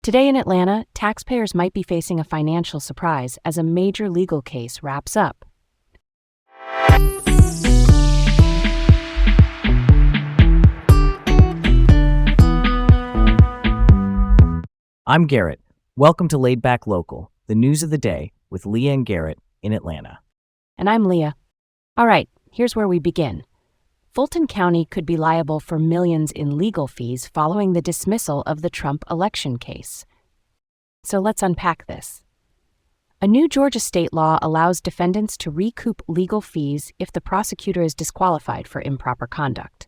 Today in Atlanta, taxpayers might be facing a financial surprise as a major legal case wraps up. I'm Garrett. Welcome to Laid Back Local, the news of the day with Leah and Garrett in Atlanta. And I'm Leah. All right, here's where we begin. Fulton County could be liable for millions in legal fees following the dismissal of the Trump election case. So let's unpack this. A new Georgia state law allows defendants to recoup legal fees if the prosecutor is disqualified for improper conduct.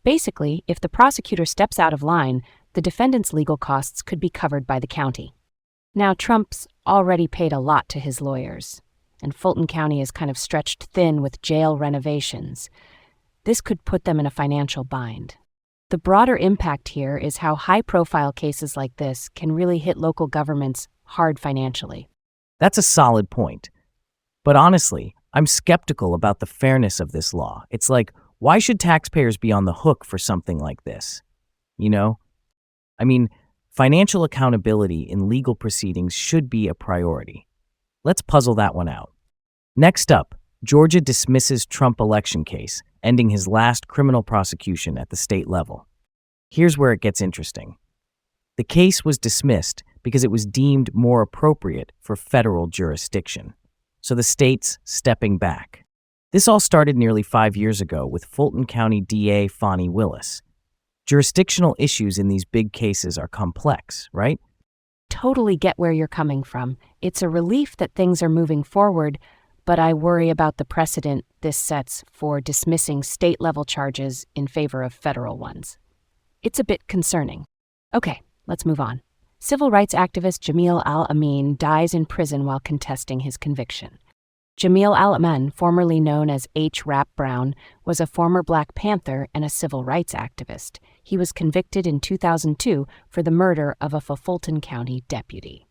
Basically, if the prosecutor steps out of line, the defendant's legal costs could be covered by the county. Now, Trump's already paid a lot to his lawyers, and Fulton County is kind of stretched thin with jail renovations. This could put them in a financial bind. The broader impact here is how high-profile cases like this can really hit local governments hard financially. That's a solid point. But honestly, I'm skeptical about the fairness of this law. It's like, why should taxpayers be on the hook for something like this? Financial accountability in legal proceedings should be a priority. Let's puzzle that one out. Next up, Georgia dismisses Trump election case, ending his last criminal prosecution at the state level. Here's where it gets interesting. The case was dismissed because it was deemed more appropriate for federal jurisdiction, so the state's stepping back. This all started nearly 5 years ago with Fulton County DA Fani Willis. Jurisdictional issues in these big cases are complex, right? Totally get where you're coming from. It's a relief that things are moving forward, but I worry about the precedent this sets for dismissing state-level charges in favor of federal ones. It's a bit concerning. Okay, let's move on. Civil rights activist Jamil Al-Amin dies in prison while contesting his conviction. Jamil Al-Amin, formerly known as H. Rap Brown, was a former Black Panther and a civil rights activist. He was convicted in 2002 for the murder of a Fulton County deputy.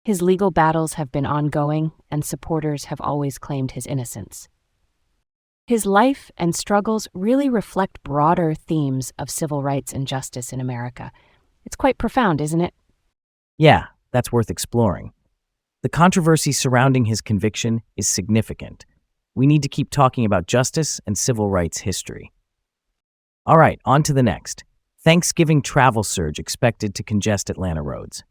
His legal battles have been ongoing, and supporters have always claimed his innocence. His life and struggles really reflect broader themes of civil rights and justice in America. It's quite profound, isn't it? Yeah, that's worth exploring. The controversy surrounding his conviction is significant. We need to keep talking about justice and civil rights history. All right, on to the next. Thanksgiving travel surge expected to congest Atlanta roads.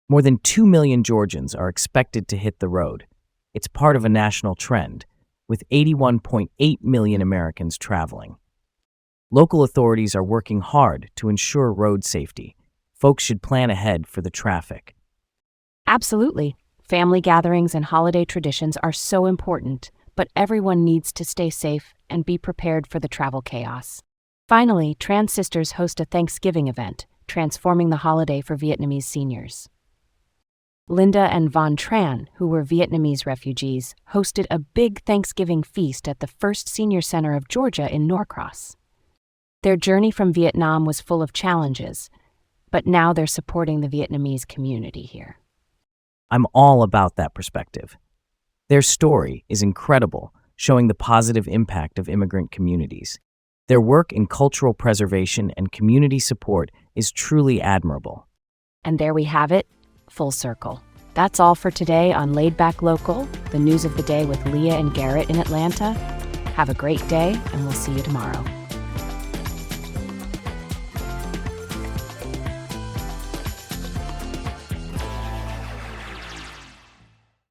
More than 2 million Georgians are expected to hit the road. It's part of a national trend, with 81.8 million Americans traveling. Local authorities are working hard to ensure road safety. Folks should plan ahead for the traffic. Absolutely. Family gatherings and holiday traditions are so important, but everyone needs to stay safe and be prepared for the travel chaos. Finally, Trans Sisters host a Thanksgiving event, transforming the holiday for Vietnamese seniors. Linda and Von Tran, who were Vietnamese refugees, hosted a big Thanksgiving feast at the First Senior Center of Georgia in Norcross. Their journey from Vietnam was full of challenges, but now they're supporting the Vietnamese community here. I'm all about that perspective. Their story is incredible, showing the positive impact of immigrant communities. Their work in cultural preservation and community support is truly admirable. And there we have it, full circle. That's all for today on Laid Back Local, the news of the day with Leah and Garrett in Atlanta. Have a great day, and we'll see you tomorrow.